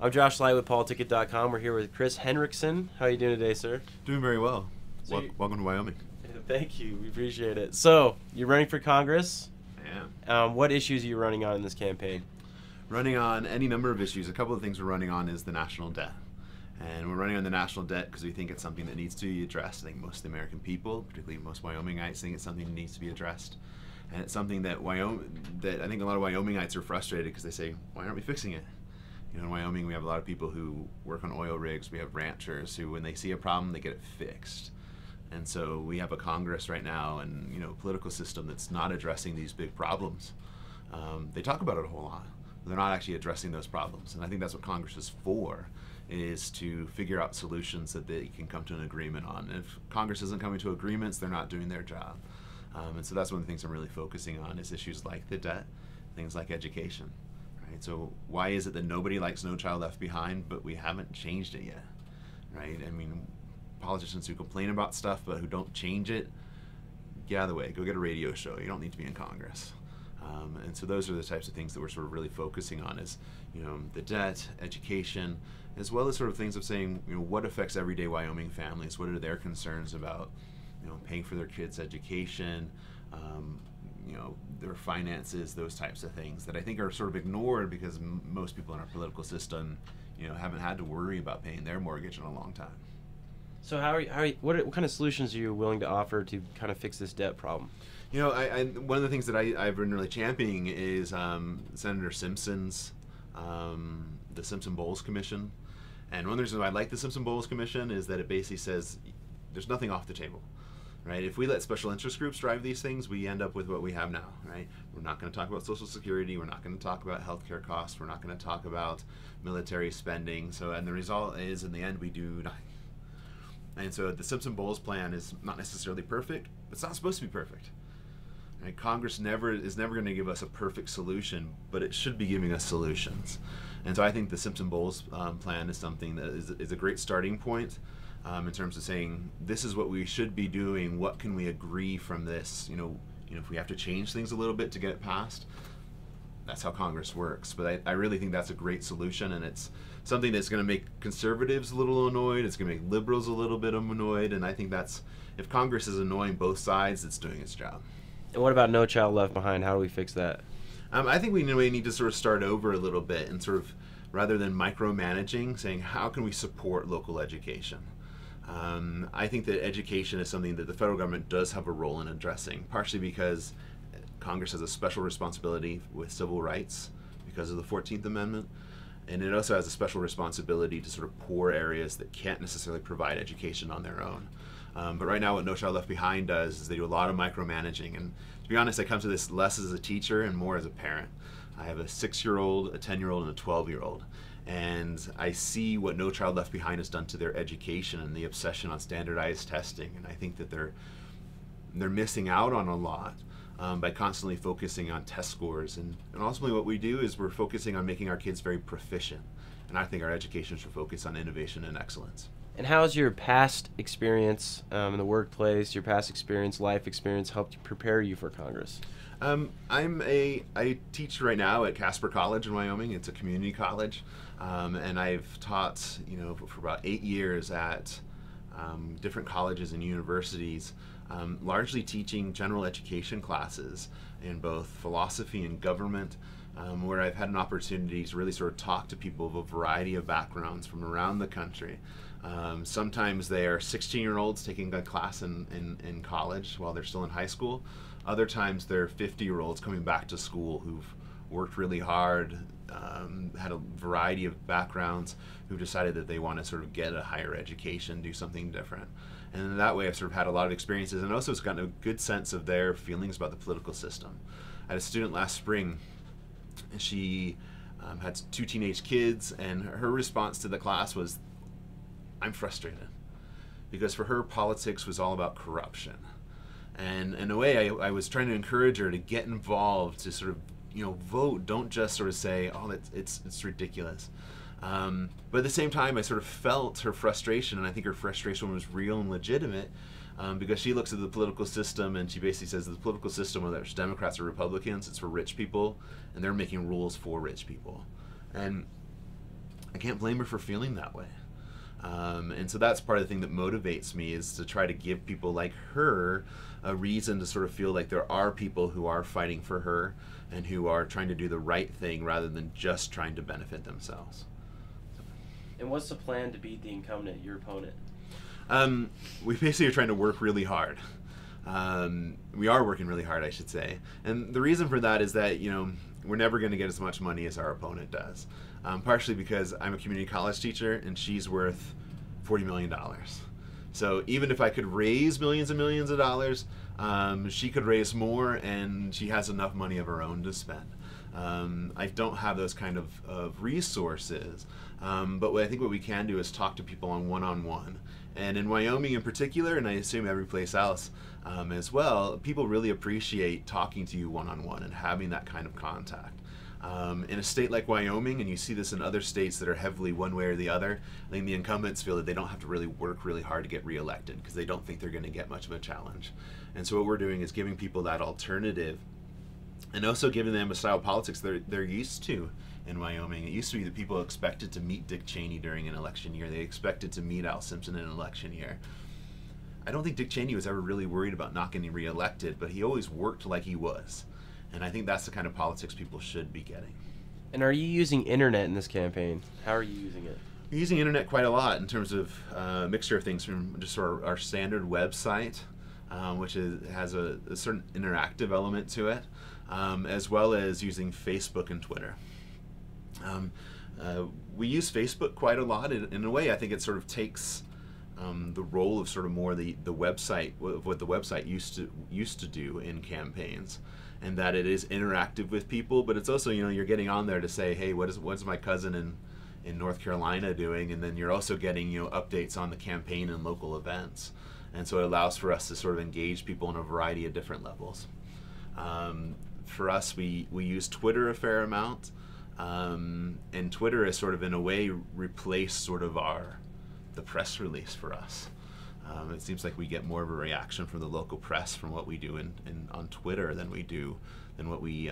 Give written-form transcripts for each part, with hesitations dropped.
I'm Josh Light with PoliticIt.com. We're here with Chris Henrichsen. How are you doing today, sir? Doing very well. So Welcome to Wyoming. Thank you. We appreciate it. So, you're running for Congress. I am. What issues are you running on in this campaign? Running on any number of issues. A couple of things we're running on is the national debt. And we're running on the national debt because we think it's something that needs to be addressed. I think most of the American people, particularly most Wyomingites, think it's something that needs to be addressed. And it's something that I think a lot of Wyomingites are frustrated because they say, why aren't we fixing it? You know, in Wyoming, we have a lot of people who work on oil rigs. We have ranchers who, when they see a problem, they get it fixed. And so we have a Congress right now and, you know, political system that's not addressing these big problems. They talk about it a whole lot, but they're not actually addressing those problems. And I think that's what Congress is for, is to figure out solutions that they can come to an agreement on. And if Congress isn't coming to agreements, they're not doing their job. And so that's one of the things I'm really focusing on is issues like the debt, things like education. Right? So why is it that nobody likes No Child Left Behind, but we haven't changed it yet? Right? I mean, politicians who complain about stuff but who don't change it, get out of the way. Go get a radio show. You don't need to be in Congress. And so those are the types of things that we're sort of really focusing on is, you know, the debt, education, as well as sort of things of saying, you know, what affects everyday Wyoming families? What are their concerns about, you know, paying for their kids' education, you know, their finances, those types of things that I think are sort of ignored because most people in our political system, you know, haven't had to worry about paying their mortgage in a long time. So what kind of solutions are you willing to offer to kind of fix this debt problem? You know, one of the things that I've been really championing is Senator Simpson's, the Simpson-Bowles Commission. And one of the reasons why I like the Simpson-Bowles Commission is that it basically says there's nothing off the table. Right? If we let special interest groups drive these things, we end up with what we have now. Right? We're not going to talk about Social Security. We're not going to talk about healthcare costs. We're not going to talk about military spending. So, and the result is, in the end, we do nothing. And so the Simpson-Bowles plan is not necessarily perfect. It's not supposed to be perfect. Right? Congress is never going to give us a perfect solution, but it should be giving us solutions. And so I think the Simpson-Bowles plan is something that is a great starting point in terms of saying this is what we should be doing. What can we agree from this? You know, if we have to change things a little bit to get it passed, that's how Congress works. But I really think that's a great solution, and it's something that's going to make conservatives a little annoyed. It's going to make liberals a little bit annoyed, and I think that's, if Congress is annoying both sides, it's doing its job. And what about No Child Left Behind? How do we fix that? I think we need to sort of start over a little bit and sort of, rather than micromanaging, saying how can we support local education? I think that education is something that the federal government does have a role in addressing, partially because Congress has a special responsibility with civil rights because of the 14th Amendment, and it also has a special responsibility to sort of poor areas that can't necessarily provide education on their own. But right now what No Child Left Behind does is they do a lot of micromanaging, and to be honest, I come to this less as a teacher and more as a parent. I have a 6-year-old, a 10-year-old, and a 12-year-old. And I see what No Child Left Behind has done to their education and the obsession on standardized testing. And I think that they're missing out on a lot by constantly focusing on test scores. And ultimately what we do is we're focusing on making our kids very proficient. And I think our education should focus on innovation and excellence. And how has your past experience in the workplace, your past experience, life experience, helped prepare you for Congress? I teach right now at Casper College in Wyoming. It's a community college, and I've taught, you know, for about 8 years at different colleges and universities, largely teaching general education classes in both philosophy and government, where I've had an opportunity to really sort of talk to people of a variety of backgrounds from around the country. Sometimes they are 16-year-olds taking a class in college while they're still in high school. Other times they're 50-year-olds coming back to school who've worked really hard, had a variety of backgrounds, who've decided that they want to sort of get a higher education, do something different. And in that way I've sort of had a lot of experiences, and also it's gotten a good sense of their feelings about the political system. I had a student last spring, and she had 2 teenage kids, and her response to the class was, I'm frustrated. Because for her, politics was all about corruption. And in a way, I was trying to encourage her to get involved, to sort of, you know, vote. Don't just sort of say, oh, it's ridiculous. But at the same time, I sort of felt her frustration, and I think her frustration was real and legitimate, because she looks at the political system and she basically says the political system, whether it's Democrats or Republicans, it's for rich people, and they're making rules for rich people. And I can't blame her for feeling that way. And so that's part of the thing that motivates me, is to try to give people like her a reason to sort of feel like there are people who are fighting for her and who are trying to do the right thing rather than just trying to benefit themselves. And what's the plan to beat the incumbent, your opponent? We basically are trying to work really hard. We are working really hard, I should say. And the reason for that is that, we're never going to get as much money as our opponent does. Partially because I'm a community college teacher and she's worth $40 million. So even if I could raise millions and millions of dollars, she could raise more, and she has enough money of her own to spend. I don't have those kind of resources, but I think what we can do is talk to people on one-on-one. And in Wyoming in particular, and I assume every place else as well, people really appreciate talking to you one-on-one and having that kind of contact. In a state like Wyoming, and you see this in other states that are heavily one way or the other, I think the incumbents feel that they don't have to really work really hard to get reelected because they don't think they're going to get much of a challenge. And so what we're doing is giving people that alternative, and also giving them a style of politics they're used to in Wyoming. It used to be that people expected to meet Dick Cheney during an election year. They expected to meet Al Simpson in an election year. I don't think Dick Cheney was ever really worried about not getting reelected, but he always worked like he was. And I think that's the kind of politics people should be getting. And are you using internet in this campaign? How are you using it? We're using internet quite a lot in terms of a mixture of things, from just sort of our standard website, which has a certain interactive element to it, as well as using Facebook and Twitter. We use Facebook quite a lot. In a way, I think it sort of takes the role of sort of more the website, what the website used to do in campaigns, and that it is interactive with people, but it's also, you're getting on there to say, hey, what's my cousin in North Carolina doing, and then you're also getting updates on the campaign and local events, and so it allows for us to sort of engage people on a variety of different levels. For us, we use Twitter a fair amount, and Twitter has sort of in a way replaced sort of the press release for us. It seems like we get more of a reaction from the local press from what we do on Twitter than what we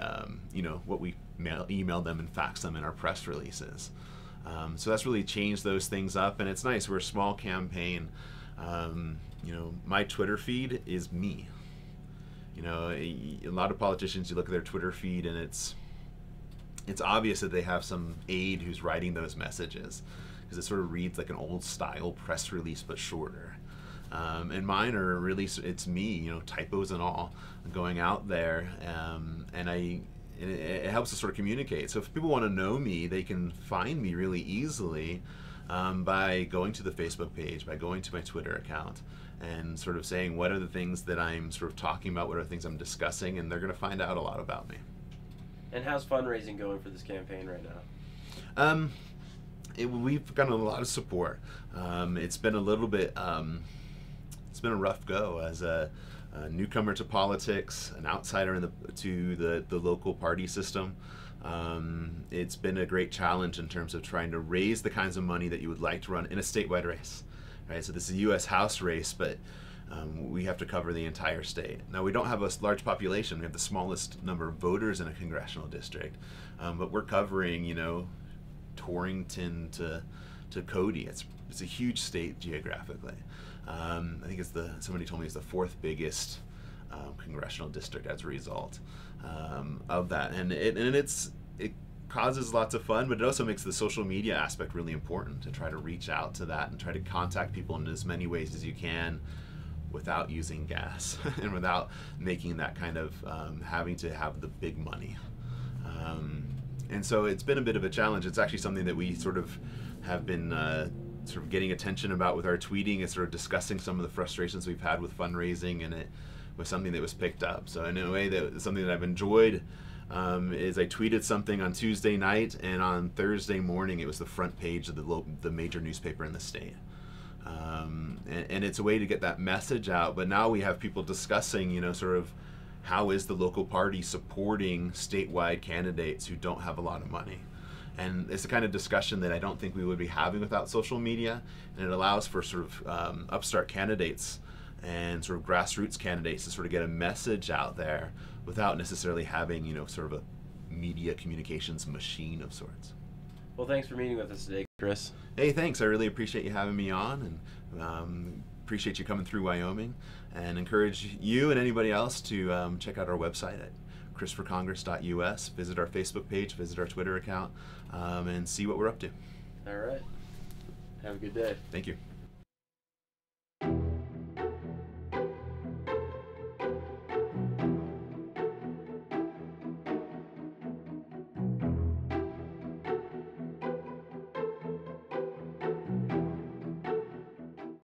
email them and fax them in our press releases. So that's really changed those things up, and it's nice. We're a small campaign. My Twitter feed is me. A lot of politicians, you look at their Twitter feed and it's obvious that they have some aide who's writing those messages, because it sort of reads like an old style press release but shorter. And mine are really, it's me, typos and all, going out there, and it helps us sort of communicate. So if people want to know me, they can find me really easily by going to the Facebook page, by going to my Twitter account, and sort of saying what are the things that I'm sort of talking about, what are the things I'm discussing, and they're going to find out a lot about me. And how's fundraising going for this campaign right now? We've gotten a lot of support. It's been a little bit, it's been a rough go as a newcomer to politics, an outsider to the local party system. It's been a great challenge in terms of trying to raise the kinds of money that you would like to run in a statewide race. Right? So this is a U.S. House race, but we have to cover the entire state. Now, we don't have a large population. We have the smallest number of voters in a congressional district, but we're covering, Torrington to Cody. It's a huge state geographically. I think somebody told me it's the fourth biggest congressional district as a result of that, and it causes lots of fun, but it also makes the social media aspect really important, to try to reach out to that and try to contact people in as many ways as you can without using gas and without making that kind of having to have the big money. And so it's been a bit of a challenge. It's actually something that we sort of have been sort of getting attention about with our tweeting, and sort of discussing some of the frustrations we've had with fundraising, and it was something that was picked up. So in a way, that something that I've enjoyed is I tweeted something on Tuesday night, and on Thursday morning it was the front page of the major newspaper in the state. And it's a way to get that message out, but now we have people discussing, sort of how is the local party supporting statewide candidates who don't have a lot of money. And it's the kind of discussion that I don't think we would be having without social media, and it allows for sort of upstart candidates and sort of grassroots candidates to sort of get a message out there without necessarily having, sort of a media communications machine of sorts. Well, thanks for meeting with us today, Chris. Hey, thanks. I really appreciate you having me on, and appreciate you coming through Wyoming, and encourage you and anybody else to check out our website at chrisforcongress.us, visit our Facebook page, visit our Twitter account, and see what we're up to. All right. Have a good day. Thank you.